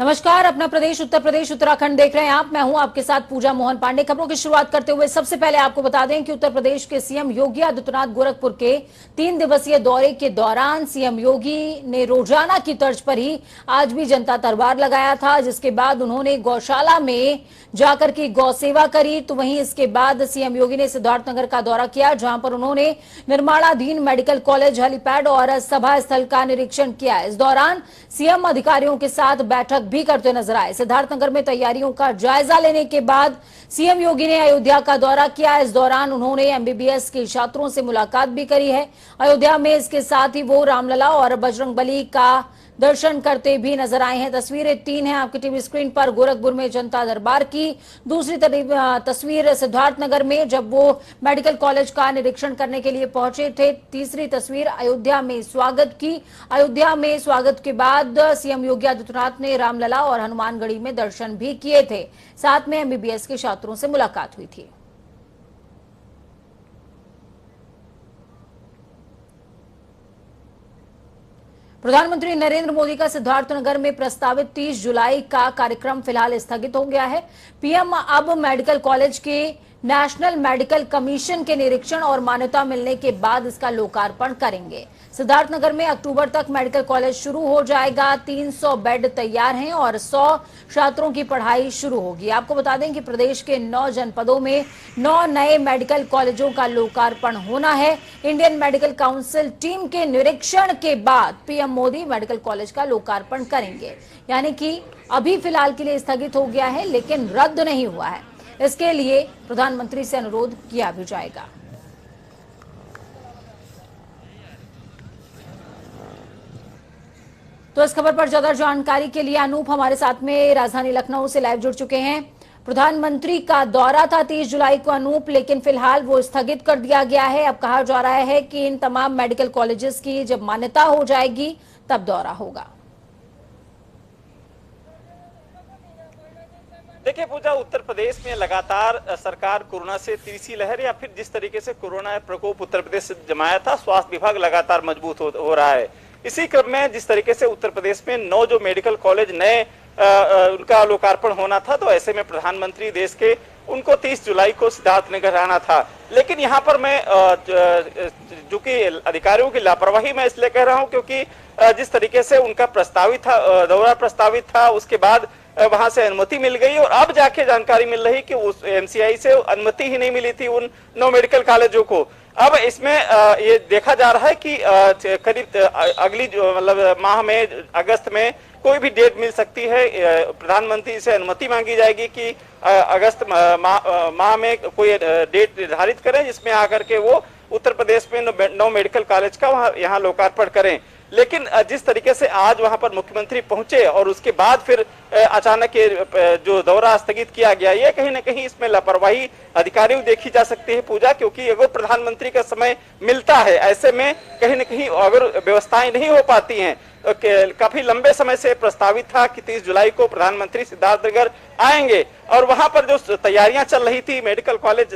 नमस्कार, अपना प्रदेश उत्तर प्रदेश उत्तराखंड देख रहे हैं आप। मैं हूं आपके साथ पूजा मोहन पांडे। खबरों की शुरुआत करते हुए सबसे पहले आपको बता दें कि उत्तर प्रदेश के सीएम योगी आदित्यनाथ गोरखपुर के 3 दिवसीय दौरे के दौरान सीएम योगी ने रोजाना की तर्ज पर ही आज भी जनता दरबार लगाया था, जिसके बाद उन्होंने गौशाला में जाकर के गौ सेवा करी। तो वहीं इसके बाद सीएम योगी ने सिद्धार्थनगर का दौरा किया, जहां पर उन्होंने निर्माणाधीन मेडिकल कॉलेज, हेलीपैड और सभा स्थल का निरीक्षण किया। इस दौरान सीएम अधिकारियों के साथ बैठक भी करते नजर आए। सिद्धार्थनगर में तैयारियों का जायजा लेने के बाद सीएम योगी ने अयोध्या का दौरा किया। इस दौरान उन्होंने एमबीबीएस के छात्रों से मुलाकात भी करी है अयोध्या में। इसके साथ ही वो रामलला और बजरंगबली का दर्शन करते भी नजर आए हैं। तस्वीरें 3 हैं आपकी टीवी स्क्रीन पर। गोरखपुर में जनता दरबार की दूसरी तस्वीर सिद्धार्थनगर में, जब वो मेडिकल कॉलेज का निरीक्षण करने के लिए पहुंचे थे। तीसरी तस्वीर अयोध्या में स्वागत की। अयोध्या में स्वागत के बाद सीएम योगी आदित्यनाथ ने रामलला और हनुमानगढ़ी में दर्शन भी किए थे। साथ में एमबीबीएस के छात्रों से मुलाकात हुई थी। प्रधानमंत्री नरेंद्र मोदी का सिद्धार्थनगर में प्रस्तावित 30 जुलाई का कार्यक्रम फिलहाल स्थगित हो गया है। पीएम अब मेडिकल कॉलेज के नेशनल मेडिकल कमीशन के निरीक्षण और मान्यता मिलने के बाद इसका लोकार्पण करेंगे। सिद्धार्थनगर में अक्टूबर तक मेडिकल कॉलेज शुरू हो जाएगा। 300 बेड तैयार हैं और 100 छात्रों की पढ़ाई शुरू होगी। आपको बता दें कि प्रदेश के 9 जनपदों में 9 नए मेडिकल कॉलेजों का लोकार्पण होना है। इंडियन मेडिकल काउंसिल टीम के निरीक्षण के बाद पीएम मोदी मेडिकल कॉलेज का लोकार्पण करेंगे। यानी कि अभी फिलहाल के लिए स्थगित हो गया है, लेकिन रद्द नहीं हुआ है। इसके लिए प्रधानमंत्री से अनुरोध किया भी जाएगा। तो इस खबर पर ज्यादा जानकारी के लिए अनूप हमारे साथ में राजधानी लखनऊ से लाइव जुड़ चुके हैं। प्रधानमंत्री का दौरा था 30 जुलाई को अनूप, लेकिन फिलहाल वो स्थगित कर दिया गया है। अब कहा जा रहा है कि इन तमाम मेडिकल कॉलेजेस की जब मान्यता हो जाएगी तब दौरा होगा। देखिए पूजा, उत्तर प्रदेश में लगातार सरकार कोरोना से तीसरी लहर या फिर जिस तरीके से कोरोना प्रकोप उत्तर प्रदेश से जमाया था, स्वास्थ्य विभाग लगातार मजबूत हो रहा है। इसी क्रम में जिस तरीके से उत्तर प्रदेश में 9 जो मेडिकल कॉलेज नए उनका लोकार्पण होना था, तो ऐसे में प्रधानमंत्री देश के उनको 30 जुलाई को सिद्धार्थनगर आना था। लेकिन यहाँ पर मैं जो कि अधिकारियों की लापरवाही मैं इसलिए कह रहा हूँ क्योंकि जिस तरीके से उनका प्रस्तावित था, दौरा प्रस्तावित था, उसके बाद वहां से अनुमति मिल गई और अब जाके जानकारी मिल रही कि उस एमसीआई से अनुमति ही नहीं मिली थी उन 9 मेडिकल कॉलेजों को। अब इसमें ये देखा जा रहा है कि करीब अगली मतलब माह में, अगस्त में कोई भी डेट मिल सकती है। प्रधानमंत्री से अनुमति मांगी जाएगी कि अगस्त माह में कोई डेट निर्धारित करें जिसमें आकर के वो उत्तर प्रदेश में 9 मेडिकल कॉलेज का यहाँ लोकार्पण करें। लेकिन जिस तरीके से आज वहां पर मुख्यमंत्री पहुंचे और उसके बाद फिर अचानक जो दौरा स्थगित किया गया, ये कहीं ना कहीं इसमें लापरवाही अधिकारियों देखी जा सकती है पूजा, क्योंकि अगर प्रधानमंत्री का समय मिलता है, ऐसे में कहीं ना कहीं अगर व्यवस्थाएं नहीं हो पाती हैं, काफी लंबे समय से प्रस्तावित था कि 30 जुलाई को प्रधानमंत्री सिद्धार्थनगर आएंगे और वहां पर जो तैयारियां चल रही थी, मेडिकल कॉलेज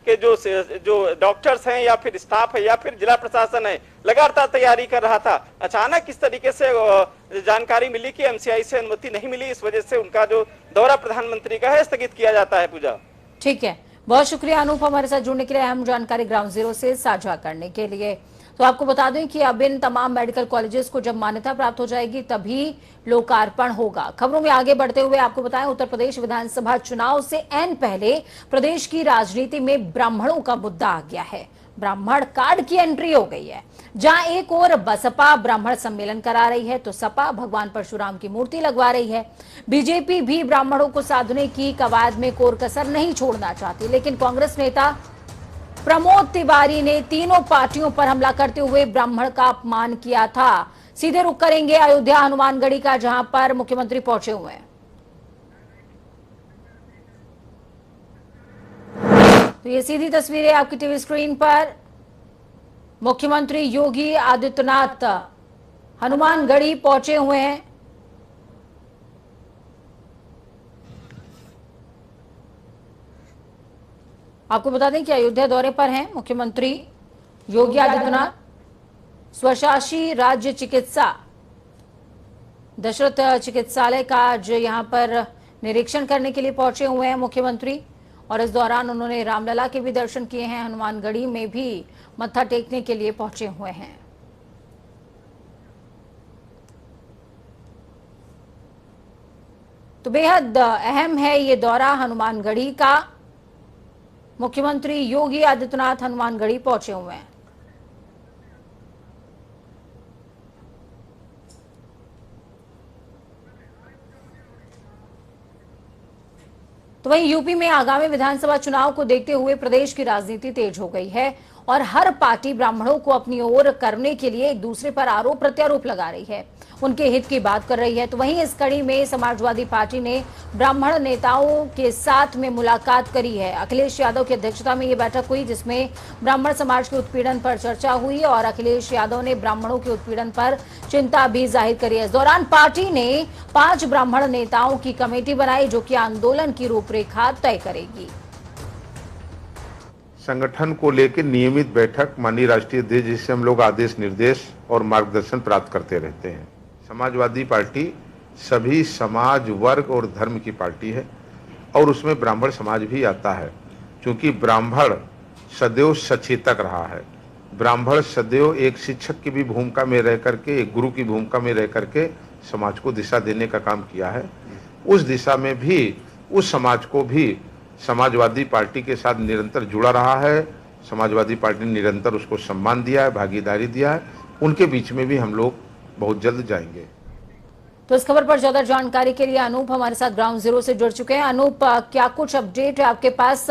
के जो डॉक्टर्स हैं या फिर स्टाफ है या फिर जिला प्रशासन है, लगातार तैयारी कर रहा था। अचानक इस तरीके से जानकारी मिली कि एमसीआई से अनुमति नहीं मिली, इस वजह से उनका जो दौरा प्रधानमंत्री का है स्थगित किया जाता है। पूजा, ठीक है, बहुत शुक्रिया अनूप हमारे साथ जुड़ने के लिए, अहम जानकारी ग्राउंड जीरो से साझा करने के लिए। तो आपको बता दें कि अब इन तमाम मेडिकल कॉलेजेस को जब मान्यता प्राप्त हो जाएगी तभी लोकार्पण होगा। खबरों में आगे बढ़ते हुए आपको बताएं, उत्तर प्रदेश विधानसभा चुनाव से ऐन पहले प्रदेश की राजनीति में ब्राह्मणों का मुद्दा आ गया है। ब्राह्मण कार्ड की एंट्री हो गई है। जहां एक ओर बसपा ब्राह्मण सम्मेलन करा रही है, तो सपा भगवान परशुराम की मूर्ति लगवा रही है। बीजेपी भी ब्राह्मणों को साधने की कवायद में कोर कसर नहीं छोड़ना चाहती, लेकिन कांग्रेस नेता प्रमोद तिवारी ने तीनों पार्टियों पर हमला करते हुए ब्राह्मण का अपमान किया था। सीधे रुख करेंगे अयोध्या हनुमानगढ़ी का, जहां पर मुख्यमंत्री पहुंचे हुए हैं। तो ये सीधी तस्वीरें आपकी टीवी स्क्रीन पर। मुख्यमंत्री योगी आदित्यनाथ हनुमानगढ़ी पहुंचे हुए हैं। आपको बता दें कि अयोध्या दौरे पर हैं मुख्यमंत्री योगी आदित्यनाथ। स्वशासी राज्य चिकित्सा दशरथ चिकित्सालय का आज यहाँ पर निरीक्षण करने के लिए पहुंचे हुए हैं मुख्यमंत्री, और इस दौरान उन्होंने रामलला के भी दर्शन किए हैं। हनुमानगढ़ी में भी मत्था टेकने के लिए पहुंचे हुए हैं। तो बेहद अहम है ये दौरा हनुमानगढ़ी का। मुख्यमंत्री योगी आदित्यनाथ हनुमानगढ़ी पहुंचे हुए हैं। तो वहीं यूपी में आगामी विधानसभा चुनाव को देखते हुए प्रदेश की राजनीति तेज हो गई है और हर पार्टी ब्राह्मणों को अपनी ओर करने के लिए एक दूसरे पर आरोप प्रत्यारोप लगा रही है, उनके हित की बात कर रही है। तो वहीं इस कड़ी में समाजवादी पार्टी ने ब्राह्मण नेताओं के साथ में मुलाकात करी है। अखिलेश यादव की अध्यक्षता में ये बैठक हुई, जिसमें ब्राह्मण समाज के उत्पीड़न पर चर्चा हुई और अखिलेश यादव ने ब्राह्मणों के उत्पीड़न पर चिंता भी जाहिर करी है। इस दौरान पार्टी ने 5 ब्राह्मण नेताओं की कमेटी बनाई, जो कि आंदोलन की रूपरेखा तय करेगी। संगठन को लेकर नियमित बैठक माननीय राष्ट्रीय अध्यक्ष जी से हम लोग आदेश निर्देश और मार्गदर्शन प्राप्त करते रहते हैं। समाजवादी पार्टी सभी समाज, वर्ग और धर्म की पार्टी है और उसमें ब्राह्मण समाज भी आता है, क्योंकि ब्राह्मण सदैव सचेतक रहा है। ब्राह्मण सदैव एक शिक्षक की भी भूमिका में रह करके, एक गुरु की भूमिका में रह करके समाज को दिशा देने का काम किया है। उस दिशा में भी उस समाज को भी समाजवादी पार्टी के साथ निरंतर जुड़ा रहा है। समाजवादी पार्टी ने निरंतर उसको सम्मान दिया है, भागीदारी दिया है। उनके बीच में भी हम लोग बहुत जल्द जाएंगे। तो इस खबर पर ज्यादा जानकारी के लिए अनूप हमारे साथ ग्राउंड जीरो से जुड़ चुके हैं। अनूप, क्या कुछ अपडेट है आपके पास?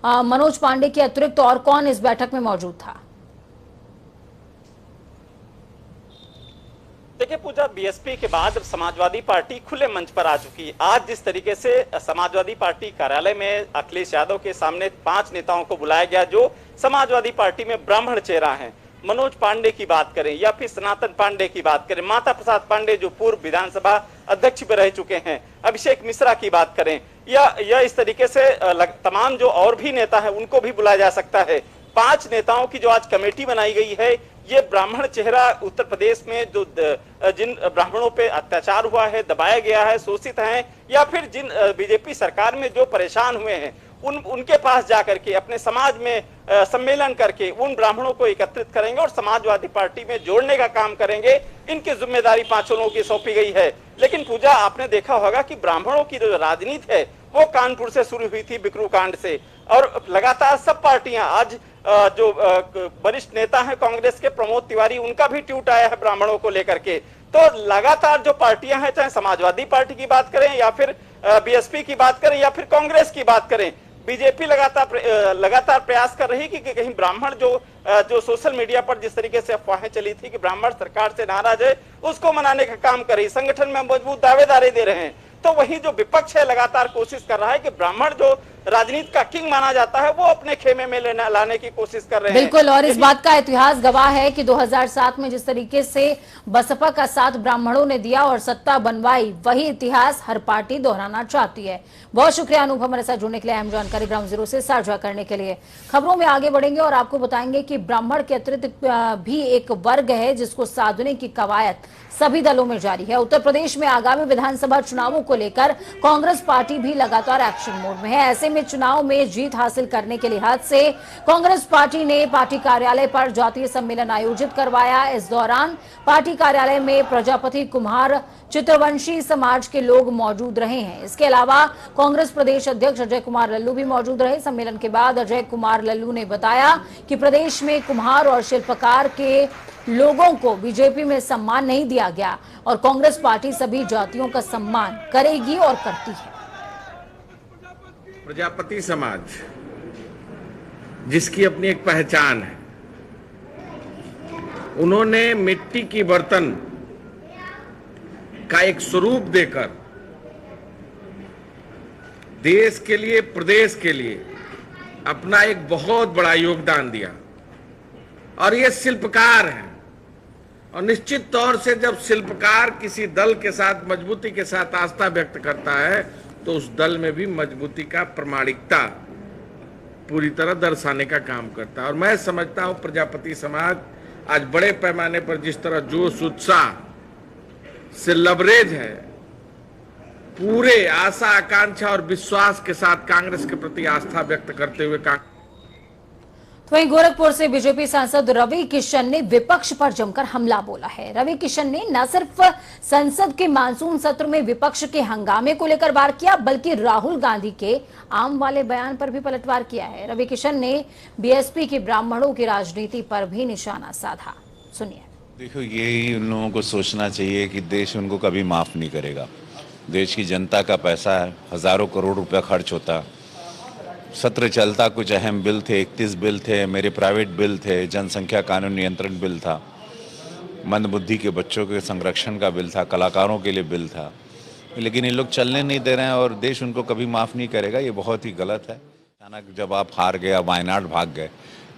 मनोज पांडे के अतिरिक्त और कौन इस बैठक में मौजूद था? देखिए पूजा, बीएसपी के बाद समाजवादी पार्टी खुले मंच पर आ चुकी है। आज जिस तरीके से समाजवादी पार्टी कार्यालय में अखिलेश यादव के सामने 5 नेताओं को बुलाया गया, जो समाजवादी पार्टी में ब्राह्मण चेहरा हैं, मनोज पांडे की बात करें या फिर सनातन पांडे की बात करें, माता प्रसाद पांडे जो पूर्व विधानसभा अध्यक्ष भी रह चुके हैं, अभिषेक मिश्रा की बात करें, या इस तरीके से तमाम जो और भी नेता है उनको भी बुलाया जा सकता है। 5 नेताओं की जो आज कमेटी बनाई गई है, ये ब्राह्मण चेहरा उत्तर प्रदेश में जो जिन ब्राह्मणों पे अत्याचार हुआ है, दबाया गया है, शोषित हैं, या फिर जिन बीजेपी सरकार में जो परेशान हुए हैं, उनके पास जाकर के अपने समाज में सम्मेलन करके उन ब्राह्मणों को एकत्रित करेंगे और समाजवादी पार्टी में जोड़ने का काम करेंगे। इनकी जिम्मेदारी 5 लोगों की सौंपी गई है। लेकिन पूजा, आपने देखा होगा कि ब्राह्मणों की जो राजनीति है वो कानपुर से शुरू हुई थी, बिकरू कांड से, और लगातार सब पार्टियां आज जो वरिष्ठ नेता हैं कांग्रेस के प्रमोद तिवारी, उनका भी ट्वीट आया है ब्राह्मणों को लेकर के। तो लगातार जो पार्टियां हैं, चाहे समाजवादी पार्टी की बात करें या फिर बीएसपी की बात करें या फिर कांग्रेस की बात करें, बीजेपी लगातार प्रयास कर रही कि कहीं ब्राह्मण जो सोशल मीडिया पर जिस तरीके से अफवाहें चली थी कि ब्राह्मण सरकार से नाराज है, उसको मनाने का काम कर रही, संगठन में मजबूत दावेदारी दे रहे हैं। तो वही जो विपक्ष है लगातार कोशिश कर रहा है कि ब्राह्मण जो राजनीति का किंग माना जाता है वो अपने खेमे में लाने की कोशिश कर रहे हैं। बिल्कुल, और इस बात का इतिहास गवाह है कि 2007 में जिस तरीके से बसपा का साथ ब्राह्मणों ने दिया और सत्ता बनवाई, वही इतिहास हर पार्टी दोहराना चाहती है। बहुत शुक्रिया अनूप, हमारे साथ जुड़ने के लिए, अहम जानकारी ग्राउंड जीरो से साझा करने के लिए। खबरों में आगे बढ़ेंगे और आपको बताएंगे कि ब्राह्मण के अतिरिक्त भी एक वर्ग है जिसको साधने की कवायद सभी दलों में जारी है। उत्तर प्रदेश में आगामी विधानसभा चुनावों को लेकर कांग्रेस पार्टी भी लगातार एक्शन मोड में है। ऐसे में चुनाव में जीत हासिल करने के लिहाज से कांग्रेस पार्टी ने पार्टी कार्यालय पर जातीय सम्मेलन आयोजित करवाया। इस दौरान पार्टी कार्यालय में प्रजापति, कुम्हार, चित्रवंशी समाज के लोग मौजूद रहे हैं। इसके अलावा कांग्रेस प्रदेश अध्यक्ष अजय कुमार लल्लू भी मौजूद रहे। सम्मेलन के बाद अजय कुमार लल्लू ने बताया कि प्रदेश में कुम्हार और शिल्पकार के लोगों को बीजेपी में सम्मान नहीं दिया गया और कांग्रेस पार्टी सभी जातियों का सम्मान करेगी और करती है। प्रजापति समाज, जिसकी अपनी एक पहचान है, उन्होंने मिट्टी की बर्तन का एक स्वरूप देकर देश के लिए, प्रदेश के लिए अपना एक बहुत बड़ा योगदान दिया और ये शिल्पकार हैं। और निश्चित तौर से जब शिल्पकार किसी दल के साथ मजबूती के साथ आस्था व्यक्त करता है तो उस दल में भी मजबूती का प्रामाणिकता पूरी तरह दर्शाने का काम करता है। और मैं समझता हूं प्रजापति समाज आज बड़े पैमाने पर जिस तरह जोश उत्साह से लबरेज है, पूरे आशा आकांक्षा और विश्वास के साथ कांग्रेस के प्रति आस्था व्यक्त करते हुए तो वहीं गोरखपुर से बीजेपी सांसद रवि किशन ने विपक्ष पर जमकर हमला बोला है। रवि किशन ने न सिर्फ संसद के मानसून सत्र में विपक्ष के हंगामे को लेकर वार किया, बल्कि राहुल गांधी के आम वाले बयान पर भी पलटवार किया है। रवि किशन ने बीएसपी की ब्राह्मणों की राजनीति पर भी निशाना साधा। सुनिए। देखो, यही उन लोगों को सोचना चाहिए कि देश उनको कभी माफ नहीं करेगा। देश की जनता का पैसा है, हजारों करोड़ रुपया खर्च होता। सत्र चलता, कुछ अहम बिल थे, 31 बिल थे, मेरे प्राइवेट बिल थे, जनसंख्या कानून नियंत्रण बिल था, मंदबुद्धि के बच्चों के संरक्षण का बिल था, कलाकारों के लिए बिल था, लेकिन ये लोग चलने नहीं दे रहे हैं और देश उनको कभी माफ़ नहीं करेगा। ये बहुत ही गलत है। अचानक जब आप हार गए, वायनाड भाग गए,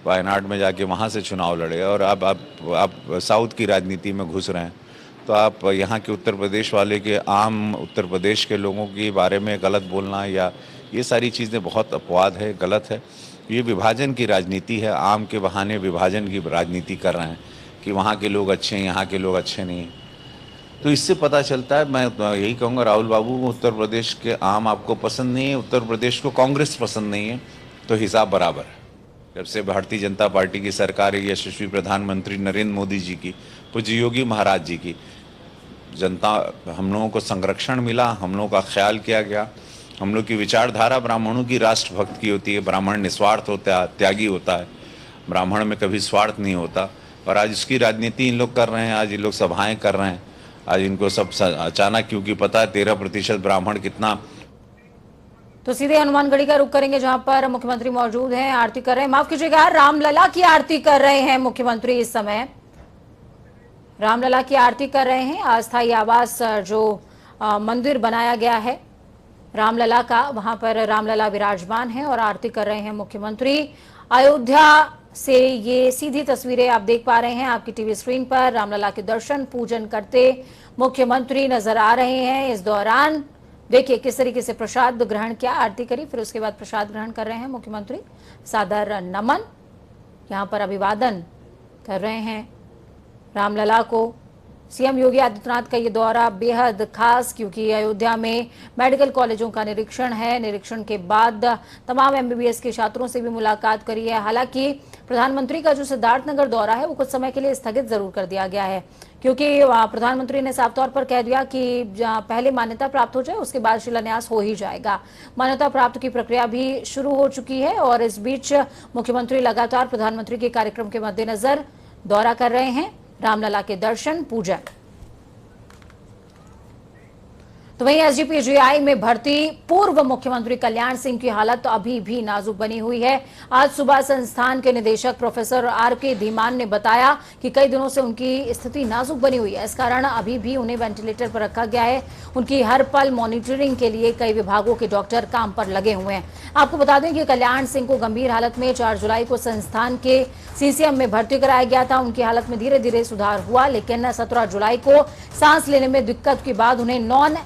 वायनाड में जाके वहाँ से चुनाव लड़े और अब आप साउथ की राजनीति में घुस रहे हैं, तो आप यहाँ के उत्तर प्रदेश वाले के आम उत्तर प्रदेश के लोगों के बारे में गलत बोलना या ये सारी चीज़ें बहुत अपवाद है, गलत है। ये विभाजन की राजनीति है। आम के बहाने विभाजन की राजनीति कर रहे हैं कि वहाँ के लोग अच्छे हैं, यहाँ के लोग अच्छे नहीं हैं। तो इससे पता चलता है, मैं यही कहूँगा राहुल बाबू, उत्तर प्रदेश के आम आपको पसंद नहीं है, उत्तर प्रदेश को कांग्रेस पसंद नहीं है, तो हिसाब बराबर है। जब से भारतीय जनता पार्टी की सरकार है, यशस्वी प्रधानमंत्री नरेंद्र मोदी जी की, पूज्य योगी महाराज जी की, जनता हम लोगों को संरक्षण मिला, हम लोगों का ख्याल किया गया। हम लोग की विचारधारा ब्राह्मणों की राष्ट्रभक्त की होती है। ब्राह्मण निस्वार्थ होता है, त्यागी होता है, ब्राह्मण में कभी स्वार्थ नहीं होता। और आज इसकी राजनीति इन लोग कर रहे हैं, आज इन लोग सभाएं कर रहे हैं। आज इनको सब अचानक, क्योंकि पता है 13% ब्राह्मण कितना। तो सीधे हनुमानगढ़ी का रुख करेंगे, जहां पर मुख्यमंत्री मौजूद हैं, आरती कर रहे हैं। माफ कीजिएगा, रामलला की आरती कर रहे हैं मुख्यमंत्री। इस समय रामलला की आरती कर रहे हैं। अस्थायी आवास जो मंदिर बनाया गया है रामलला का, वहां पर रामलला विराजमान है और आरती कर रहे हैं मुख्यमंत्री। अयोध्या से ये सीधी तस्वीरें आप देख पा रहे हैं आपकी टीवी स्क्रीन पर। रामलला के दर्शन पूजन करते मुख्यमंत्री नजर आ रहे हैं। इस दौरान देखिए किस तरीके से प्रसाद ग्रहण किया, आरती करी, फिर उसके बाद प्रसाद ग्रहण कर रहे हैं मुख्यमंत्री। सादर नमन, यहाँ पर अभिवादन कर रहे हैं रामलला को। सीएम योगी आदित्यनाथ का ये दौरा बेहद खास, क्योंकि अयोध्या में मेडिकल कॉलेजों का निरीक्षण है। निरीक्षण के बाद तमाम एमबीबीएस के छात्रों से भी मुलाकात करी है। हालांकि प्रधानमंत्री का जो सिद्धार्थनगर दौरा है वो कुछ समय के लिए स्थगित जरूर कर दिया गया है, क्योंकि प्रधानमंत्री ने साफ तौर पर कह दिया कि पहले मान्यता प्राप्त हो जाए, उसके बाद शिलान्यास हो ही जाएगा। मान्यता प्राप्त की प्रक्रिया भी शुरू हो चुकी है और इस बीच मुख्यमंत्री लगातार प्रधानमंत्री के कार्यक्रम के मद्देनजर दौरा कर रहे हैं, रामलला के दर्शन पूजन। तो वहीं एसजीपीजीआई में भर्ती पूर्व मुख्यमंत्री कल्याण सिंह की हालत अभी भी नाजुक बनी हुई है। आज सुबह संस्थान के निदेशक प्रोफेसर आर.के. धीमान ने बताया कि कई दिनों से उनकी स्थिति नाजुक बनी हुई है। इस कारण अभी भी उन्हें वेंटिलेटर पर रखा गया है। उनकी हर पल मॉनिटरिंग के लिए कई विभागों के डॉक्टर काम पर लगे हुए हैं। आपको बता दें कि कल्याण सिंह को गंभीर हालत में 4 जुलाई को संस्थान के सीसीएम में भर्ती कराया गया था। उनकी हालत में धीरे धीरे सुधार हुआ, लेकिन 17 जुलाई को सांस लेने में दिक्कत के बाद उन्हें नॉन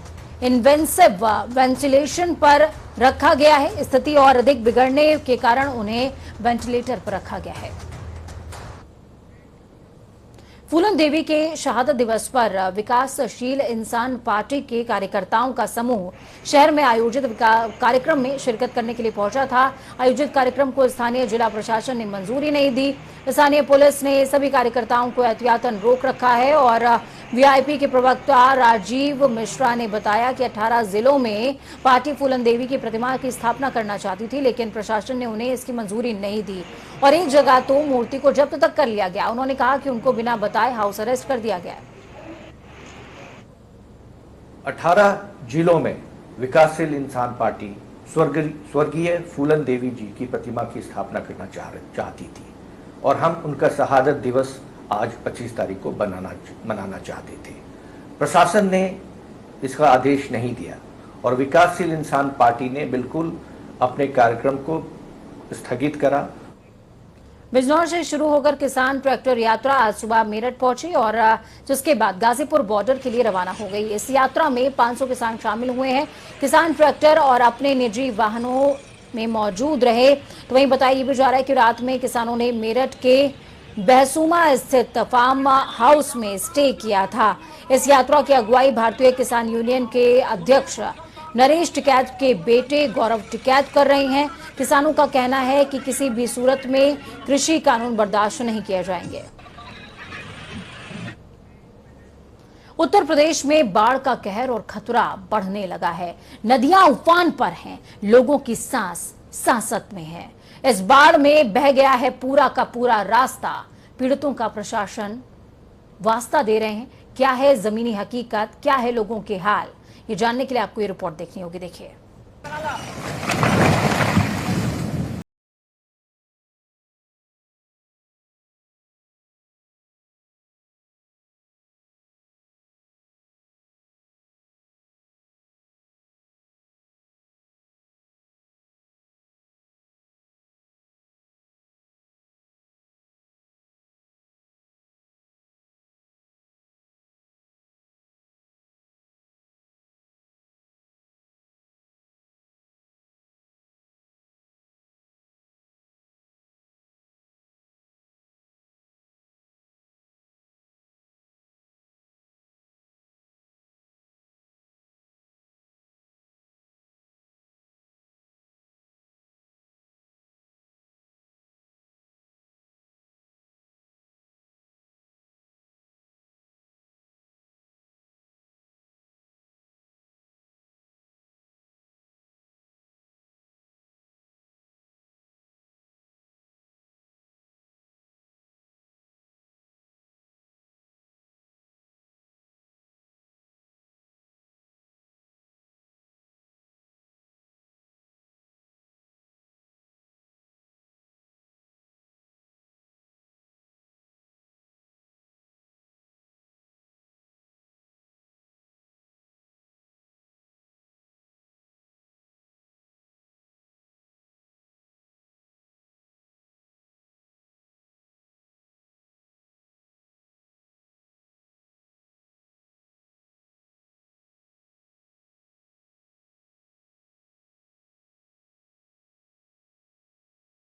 इन्वेंसिव वेंटिलेशन पर रखा गया है। स्थिति और अधिक बिगड़ने के कारण उन्हें वेंटिलेटर पर रखा गया है। फूलन देवी के शहादत दिवस पर विकासशील इंसान पार्टी के कार्यकर्ताओं का समूह शहर में आयोजित कार्यक्रम में शिरकत करने के लिए पहुंचा था। आयोजित कार्यक्रम को स्थानीय जिला प्रशासन ने मंजूरी नहीं दी। स्थानीय पुलिस ने सभी कार्यकर्ताओं को एहतियातन रोक रखा है और वीआईपी के प्रवक्ता राजीव मिश्रा ने बताया कि 18 जिलों में पार्टी फूलन देवी की प्रतिमा की स्थापना करना चाहती थी, लेकिन प्रशासन ने उन्हें इसकी मंजूरी नहीं दी और एक जगह तो मूर्ति को जब्त तक कर लिया गया। उन्होंने कहा कि उनको बिना बताए हाउस अरेस्ट कर दिया गया। 18 जिलों में विकासशील इंसान पार्टी स्वर्गीय फूलन देवी जी की प्रतिमा की स्थापना करना चाहती थी और हम उनका शहादत दिवस आज 25 तारीख को मनाना चाहते थे। प्रशासन ने इसका आदेश नहीं दिया और विकासशील इंसान पार्टी ने बिल्कुल अपने कार्यक्रम को स्थगित करा। बिजनौर से शुरू होकर किसान ट्रैक्टर यात्रा आज सुबह मेरठ पहुंची और जिसके बाद गाजीपुर बॉर्डर के लिए रवाना हो गई। इस यात्रा में 500 किसान शामिल हुए हैं। किसान ट्रैक्टर और अपने निजी वाहनों में मौजूद रहे। तो वहीं बताया भी जा रहा है कि रात में किसानों ने मेरठ के बहसूमा स्थित फार्म हाउस में स्टे किया था। इस यात्रा की अगुवाई भारतीय किसान यूनियन के अध्यक्ष नरेश टिकैत के बेटे गौरव टिकैत कर रहे हैं। किसानों का कहना है कि किसी भी सूरत में कृषि कानून बर्दाश्त नहीं किए जाएंगे। उत्तर प्रदेश में बाढ़ का कहर और खतरा बढ़ने लगा है। नदियां उफान पर हैं, लोगों की सांस सांसत में है। इस बाढ़ में बह गया है पूरा का पूरा रास्ता। पीड़ितों का प्रशासन वास्ता दे रहे हैं। क्या है जमीनी हकीकत, क्या है लोगों के हाल, ये जानने के लिए आपको ये रिपोर्ट देखनी होगी। देखिए,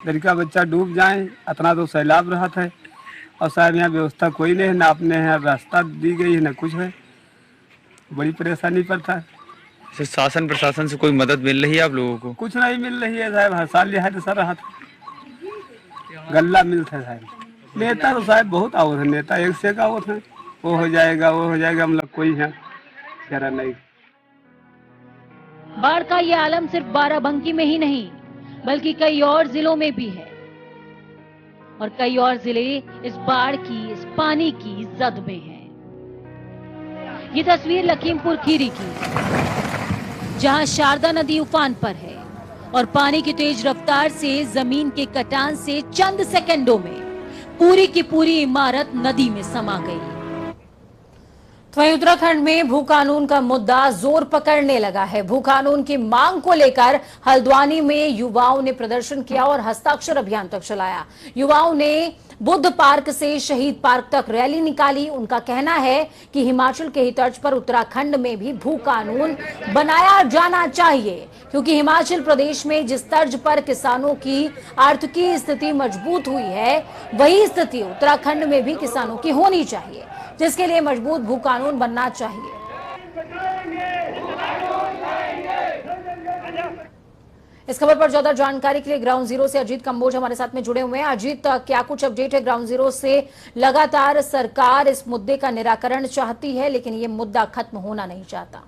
लड़का बच्चा डूब जाए, इतना तो सैलाब रहा है। और साहब यहाँ व्यवस्था कोई नहीं है, ना अपने यहाँ रास्ता दी गई है, ना कुछ है। बड़ी परेशानी पड़ता है। सर, शासन प्रशासन से कोई मदद मिल रही है आप लोगों को? कुछ नहीं मिल रही है साहब। हर साल यहाँ तो सर रहा था, गल्ला मिलता है साहब। नेता तो साहब बहुत आवत है, नेता एक से एक आवत है। वो हो जाएगा, वो हो जाएगा, हम लोग कोई है कह नहीं। बाढ़ का ये आलम सिर्फ बाराबंकी में ही नहीं बल्कि कई और जिलों में भी है, और कई और जिले इस बाढ़ की, इस पानी की जद में हैं। ये तस्वीर लखीमपुर खीरी की, जहां शारदा नदी उफान पर है और पानी की तेज रफ्तार से जमीन के कटान से चंद सेकंडों में पूरी की पूरी इमारत नदी में समा गई। तो वहीं उत्तराखंड में भू कानून का मुद्दा जोर पकड़ने लगा है। भू कानून की मांग को लेकर हल्द्वानी में युवाओं ने प्रदर्शन किया और हस्ताक्षर अभियान तक चलाया। युवाओं ने बुद्ध पार्क से शहीद पार्क तक रैली निकाली। उनका कहना है कि हिमाचल के ही तर्ज पर उत्तराखंड में भी भू कानून बनाया जाना चाहिए, क्योंकि हिमाचल प्रदेश में जिस तर्ज पर किसानों की आर्थिकी स्थिति मजबूत हुई है, वही स्थिति उत्तराखंड में भी किसानों की होनी चाहिए, जिसके लिए मजबूत भू कानून बनना चाहिए। इस खबर पर ज्यादा जानकारी के लिए ग्राउंड जीरो से अजीत कंबोज हमारे साथ में जुड़े हुए हैं। अजीत, क्या कुछ अपडेट है ग्राउंड जीरो से? लगातार सरकार इस मुद्दे का निराकरण चाहती है, लेकिन ये मुद्दा खत्म होना नहीं चाहता।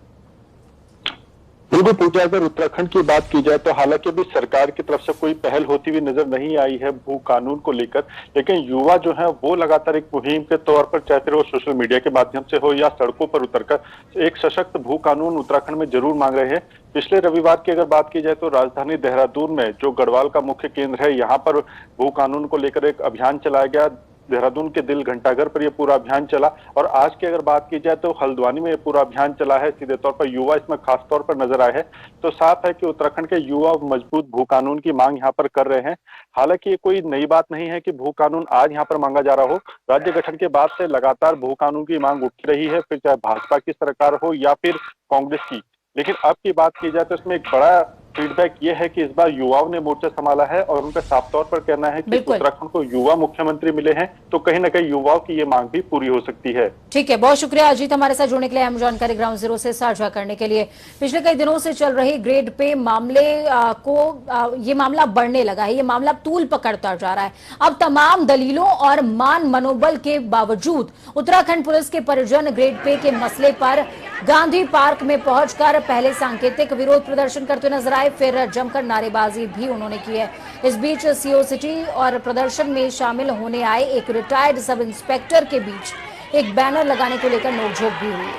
बिल्कुल पूजा, अगर उत्तराखंड की बात की जाए तो हालांकि अभी सरकार की तरफ से कोई पहल होती हुई नजर नहीं आई है भू कानून को लेकर, लेकिन युवा जो है वो लगातार एक मुहिम के तौर पर, चाहे फिर वो सोशल मीडिया के माध्यम से हो या सड़कों पर उतरकर, एक सशक्त भू कानून उत्तराखंड में जरूर मांग रहे हैं। पिछले रविवार की अगर बात की जाए तो राजधानी देहरादून में, जो गढ़वाल का मुख्य केंद्र है, यहाँ पर भू कानून को लेकर एक अभियान चलाया गया। देहरादून के दिल घंटाघर पर यह पूरा अभियान चला, और आज की अगर बात की जाए तो हल्द्वानी में यह पूरा अभियान चला है। सीधे तौर पर युवा इसमें खास तौर पर नजर आए हैं। तो साफ है कि उत्तराखंड के युवा मजबूत भू कानून की मांग यहाँ पर कर रहे हैं। हालांकि ये कोई नई बात नहीं है कि भू कानून आज यहाँ पर मांगा जा रहा हो। राज्य गठन के बाद से लगातार भू कानून की मांग उठ रही है, फिर चाहे भाजपा की सरकार हो या फिर कांग्रेस की। लेकिन अब की बात की जाए तो इसमें एक बड़ा फीडबैक ये है कि इस बार युवाओं ने मोर्चा संभाला है और उनका साफ तौर पर कहना है कि उत्तराखंड को युवा मुख्यमंत्री मिले हैं, तो कहीं ना कहीं युवाओं की ये मांग भी पूरी हो सकती है। ठीक है, बहुत शुक्रिया अजीत हमारे साथ जुड़ने के लिए, अहम जानकारी ग्राउंड जीरो से साझा करने के लिए। पिछले कई दिनों से चल रही ग्रेड पे मामले ये मामला बढ़ने लगा है, ये मामला तूल पकड़ता जा रहा है। अब तमाम दलीलों और मान मनोबल के बावजूद उत्तराखंड पुलिस के परिजन ग्रेड पे के मसले पर गांधी पार्क में पहुंचकर पहले सांकेतिक विरोध प्रदर्शन करते नजर आए, फिर जमकर नारेबाजी भी उन्होंने की है। इस बीच सीओ सिटी और प्रदर्शन में शामिल होने आए एक रिटायर्ड सब इंस्पेक्टर के बीच एक बैनर लगाने को लेकर नोकझोंक भी हुई।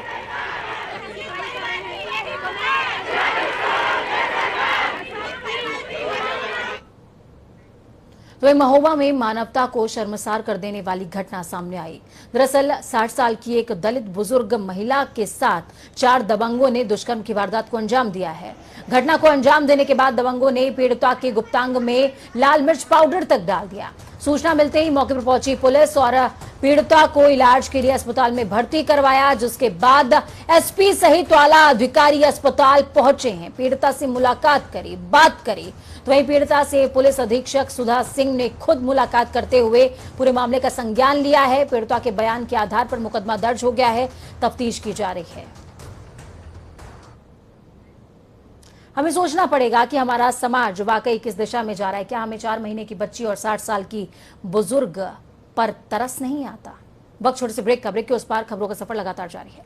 तो महोबा में मानवता को शर्मसार कर देने वाली घटना सामने आई। दरअसल 60 साल की एक दलित बुजुर्ग महिला के साथ 4 दबंगों ने दुष्कर्म की वारदात को अंजाम दिया है। घटना को अंजाम देने के बाद दबंगों ने पीड़िता के गुप्तांग में लाल मिर्च पाउडर तक डाल दिया। सूचना मिलते ही मौके पर पहुंची पुलिस और पीड़िता को इलाज के लिए अस्पताल में भर्ती करवाया, जिसके बाद एसपी सहित आला अधिकारी अस्पताल पहुंचे हैं, पीड़िता से मुलाकात करी, बात करी। तो वहीं पीड़िता से पुलिस अधीक्षक सुधा सिंह ने खुद मुलाकात करते हुए पूरे मामले का संज्ञान लिया है। पीड़िता के बयान के आधार पर मुकदमा दर्ज हो गया है, तफ्तीश की जा रही है। हमें सोचना पड़ेगा कि हमारा समाज वाकई किस दिशा में जा रहा है। क्या हमें 4 महीने की बच्ची और 60 साल की बुजुर्ग पर तरस नहीं आता? वक्त छोटे से ब्रेक का, ब्रेक के उस पार खबरों का सफर लगातार जारी है।